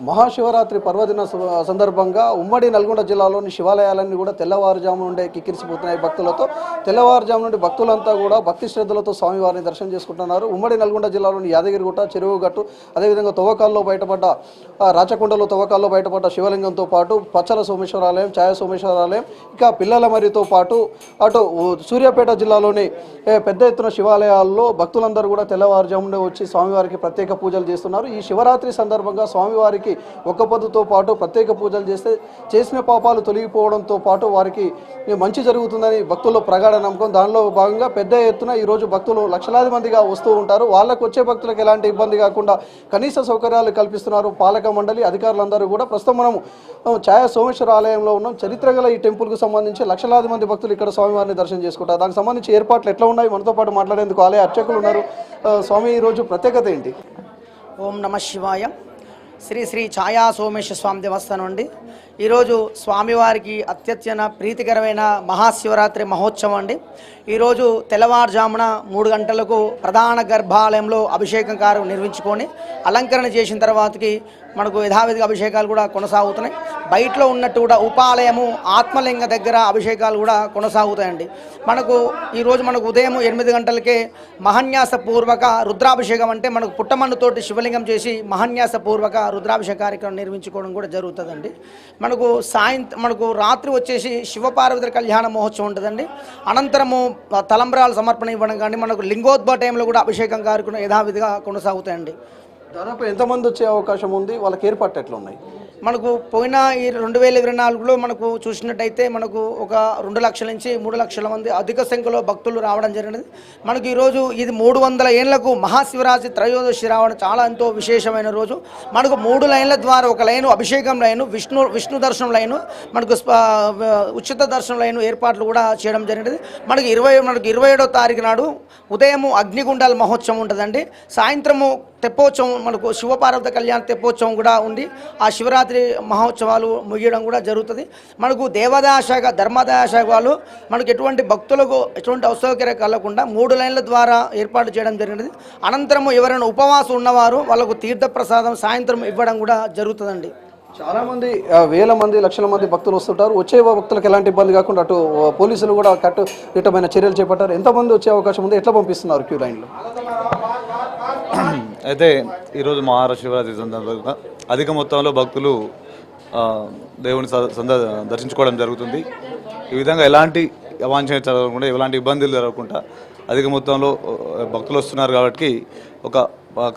మహాశివరాత్రి పర్వదిన సందర్భంగా ఉమ్మడి నల్గొండ జిల్లాలోని శివాలయాలన్నీ కూడా తెల్లవారుజాము నుండే కిక్కిరిసిపోతున్నాయి భక్తులతో. తెల్లవారుజాము నుండి భక్తులంతా కూడా భక్తి శ్రద్ధలతో స్వామివారిని దర్శనం చేసుకుంటున్నారు. ఉమ్మడి నల్గొండ జిల్లాలోని యాదగిరిగుట్ట, చెరువుగట్టు, అదేవిధంగా తవ్వకాల్లో బయటపడ్డ రాచకొండలో తవ్వకాల్లో బయటపడ్డ శివలింగంతో పాటు పచ్చల సోమేశ్వరాలయం, ఛాయ సోమేశ్వరాలయం, ఇక పిల్లల మరితో పాటు అటు సూర్యాపేట జిల్లాలోని పెద్ద ఎత్తున శివాలయాల్లో భక్తులందరూ కూడా తెల్లవారుజామునే వచ్చి స్వామివారికి ప్రత్యేక పూజలు చేస్తున్నారు. ఈ శివరాత్రి సందర్భంగా స్వామివారికి ఒక్క పొద్దుతో పాటు ప్రత్యేక పూజలు చేస్తే చేసిన పాపాలు తొలగిపోవడంతో పాటు వారికి మంచి జరుగుతుందని భక్తుల్లో ప్రగాఢ నమ్మకం. దానిలో భాగంగా పెద్ద ఎత్తున ఈరోజు భక్తులు లక్షలాది మందిగా వస్తూ ఉంటారు. వాళ్ళకు వచ్చే భక్తులకు ఎలాంటి ఇబ్బంది కాకుండా కనీస సౌకర్యాలు కల్పిస్తున్నారు పాలక మండలి అధికారులందరూ కూడా. ప్రస్తుతం మనము ఛాయ సోమేశ్వర ఆలయంలో ఉన్నాం. చరిత్ర గల ఈ టెంపుల్కు సంబంధించి లక్షలాది మంది భక్తులు ఇక్కడ స్వామివారిని దర్శనం చేసుకుంటారు. దానికి సంబంధించి ఏర్పాట్లు ఎట్లా ఉన్నాయి, మనతో పాటు మాట్లాడేందుకు ఆలయ అర్చకులు ఉన్నారు. స్వామి, ఈరోజు ప్రత్యేకత ఏంటి? ఓం నమః శివాయ. శ్రీ శ్రీ ఛాయా సోమేశ్వర స్వామి దేవస్థానం అండి. ఈరోజు స్వామివారికి అత్యత్యన ప్రీతికరమైన మహాశివరాత్రి మహోత్సవం అండి. ఈరోజు తెల్లవారుజామున 3 గంటలకు ప్రధాన గర్భాలయంలో అభిషేకం కార్యం నిర్వహించుకొని అలంకరణ చేసిన తర్వాతకి మనకు యథావిధిగా అభిషేకాలు కూడా కొనసాగుతున్నాయి. బయటలో ఉన్నట్టు కూడా ఉపాలయము ఆత్మలింగ దగ్గర అభిషేకాలు కూడా కొనసాగుతాయండి. ఈరోజు మనకు ఉదయం 8 గంటలకే మహాన్యాసపూర్వక రుద్రాభిషేకం, అంటే మనకు పుట్టమన్నుతోటి శివలింగం చేసి మహాన్యాసపూర్వక రుద్రాభిషేక కార్యక్రమం నిర్వహించుకోవడం కూడా జరుగుతుందండి. మనకు రాత్రి వచ్చేసి శివపార్వతుల కళ్యాణ మహోత్సవం ఉంటుందండి. అనంతరము తలంబ్రాల సమర్పణ ఇవ్వడం కానీ మనకు లింగోద్భవ టైంలో కూడా అభిషేకం కార్యక్రమం యథావిధిగా కొనసాగుతాయండి. దాదాపు ఎంతమంది వచ్చే అవకాశం ఉంది? వాళ్ళకి ఏర్పాట్లు ఎట్లా ఉన్నాయి? మనకు పోయిన ఈ 2024లో మనకు చూసినట్టయితే మనకు ఒక 2 లక్షల నుంచి 3 లక్షల మంది అధిక సంఖ్యలో భక్తులు రావడం జరిగినది. మనకు ఈరోజు ఇది 300 ఏళ్లకు మహాశివరాత్రి త్రయోదశి రావడం చాలా ఎంతో విశేషమైన రోజు. మనకు 3 లైన్ల ద్వారా, ఒక లైను అభిషేకం లైను, విష్ణు దర్శనం లైను, మనకు ఉచిత దర్శనం లైను ఏర్పాట్లు కూడా చేయడం జరిగినది. మనకు 27వ తారీఖు నాడు ఉదయము అగ్నిగుండాల మహోత్సవం ఉంటుందండి. సాయంత్రము తెప్పోత్సవం, మనకు శివపార్వత కళ్యాణ తెప్పోత్సవం కూడా ఉంది. ఆ శివరాత్రి మహోత్సవాలు ముగియడం కూడా జరుగుతుంది. మనకు దేవాదాయ శాఖ, ధర్మాదాయ శాఖ వాళ్ళు మనకు ఎటువంటి భక్తులకు ఎటువంటి అసౌకర్యం కలగకుండా 3 లైన్ల ద్వారా ఏర్పాటు చేయడం జరిగినది. అనంతరము ఎవరైనా ఉపవాసం ఉన్నవారు వాళ్ళకు తీర్థప్రసాదం సాయంత్రం ఇవ్వడం కూడా జరుగుతుందండి. చాలా మంది వేల మంది, లక్షల మంది భక్తులు వస్తుంటారు. వచ్చే భక్తులకు ఎలాంటి ఇబ్బంది కాకుండా అటు పోలీసులు కూడా కట్టుదిట్టమైన చర్యలు చేపట్టారు. ఎంతమంది వచ్చే అవకాశం ఉంది? ఎట్లా పంపిస్తున్నారు క్యూ లైన్లో? అయితే ఈరోజు మహాశివరాత్రి సందర్భంగా అధిక మొత్తంలో భక్తులు దేవుని దర్శించుకోవడం జరుగుతుంది. ఈ విధంగా ఎలాంటి అవాంఛనీయ జరగకుండా, ఎలాంటి ఇబ్బందులు జరగకుండా అధిక మొత్తంలో భక్తులు వస్తున్నారు కాబట్టి ఒక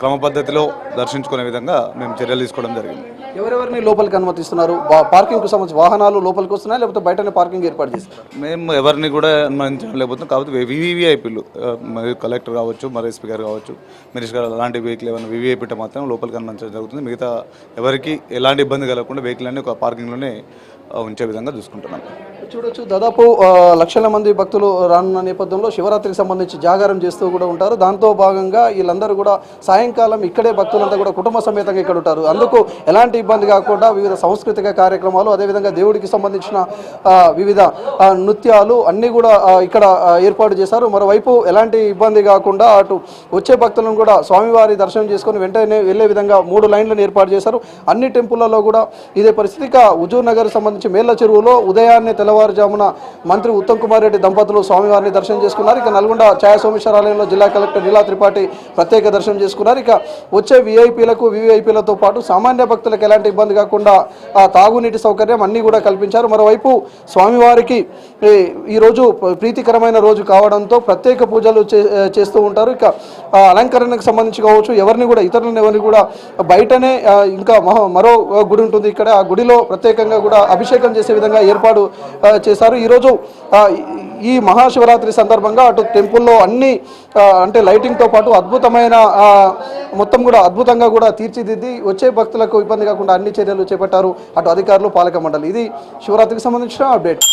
క్రమ పద్ధతిలో దర్శించుకునే విధంగా మేము చర్యలు తీసుకోవడం జరిగింది. ఎవరెవరిని లోపలికి అనుమతిస్తున్నారు? పార్కింగ్కు సంబంధించి వాహనాలు లోపలికి వస్తున్నాయి, లేకపోతే బయటనే పార్కింగ్ ఏర్పాటు చేస్తారు? మేము ఎవరిని కూడా అనుమతించడం లేకపోతే, కాకపోతే వివిఐపీలు, మరి కలెక్టర్ కావచ్చు, మరి ఎస్పీ గారు కావచ్చు, మినిస్టర్ గారు, అలాంటి వెహికల్ ఏమైనా వివిఐపీ మాత్రం లోపలికి అనుమతించడం జరుగుతుంది. మిగతా ఎవరికి ఎలాంటి ఇబ్బంది కలగకుండా వెహికల్ అన్ని ఒక పార్కింగ్లోనే ఉంచే విధంగా చూసుకుంటున్నాం. చూడొచ్చు, దాదాపు లక్షల మంది భక్తులు రానున్న నేపథ్యంలో శివరాత్రికి సంబంధించి జాగారం చేస్తూ కూడా ఉంటారు. దాంతో భాగంగా వీళ్ళందరూ కూడా సాయంకాలం ఇక్కడే భక్తులంతా కూడా కుటుంబ సమేతంగా ఇక్కడ ఉంటారు. అందుకు ఎలాంటి ఇబ్బంది కాకుండా వివిధ సాంస్కృతిక కార్యక్రమాలు, అదేవిధంగా దేవుడికి సంబంధించిన వివిధ నృత్యాలు అన్నీ కూడా ఇక్కడ ఏర్పాటు చేశారు. మరోవైపు ఎలాంటి ఇబ్బంది కాకుండా అటు వచ్చే భక్తులను కూడా స్వామివారి దర్శనం చేసుకొని వెంటనే వెళ్లే విధంగా 3 లైన్లను ఏర్పాటు చేశారు. అన్ని టెంపుల్లలో కూడా ఇదే పరిస్థితి. ఇక హుజూర్ నగర్ సంబంధించి మేళ్ల చెరువులో ఉదయాన్నే తెల్లవారుజామున మంత్రి ఉత్తమ్ కుమార్ రెడ్డి దంపతులు స్వామివారిని దర్శనం చేసుకున్నారు. ఇక నల్గొండ ఛాయ సోమేశ్వర ఆలయంలో జిల్లా కలెక్టర్ నీలా త్రిపాఠి ప్రత్యేక దర్శనం చేసుకున్నారు. ఇక వచ్చే విఐపీలకు, వివిఐపీలతో పాటు సామాన్య భక్తులకు ఎలాంటి ఇబ్బంది కాకుండా తాగునీటి సౌకర్యం అన్నీ కూడా కల్పించారు. మరోవైపు స్వామివారికి ఈరోజు ప్రీతికరమైన రోజు కావడంతో ప్రత్యేక పూజలు చేస్తూ ఉంటారు. ఇక అలంకరణకు సంబంధించి కావచ్చు, ఇతరులను కూడా బయటనే ఇంకా మరో గుడి ఉంటుంది ఇక్కడ. ఆ గుడిలో ప్రత్యేకంగా కూడా అభిషేకం చేసే విధంగా ఏర్పాటు చేశారు. ఈరోజు ఈ మహాశివరాత్రి సందర్భంగా అటు టెంపుల్లో అన్ని అంటే లైటింగ్తో పాటు అద్భుతమైన మొత్తం కూడా అద్భుతంగా కూడా తీర్చిదిద్ది వచ్చే భక్తులకు ఇబ్బంది కాకుండా అన్ని చర్యలు చేపట్టారు అటు అధికారులు, పాలక మండలి. ఇది శివరాత్రికి సంబంధించిన అప్డేట్.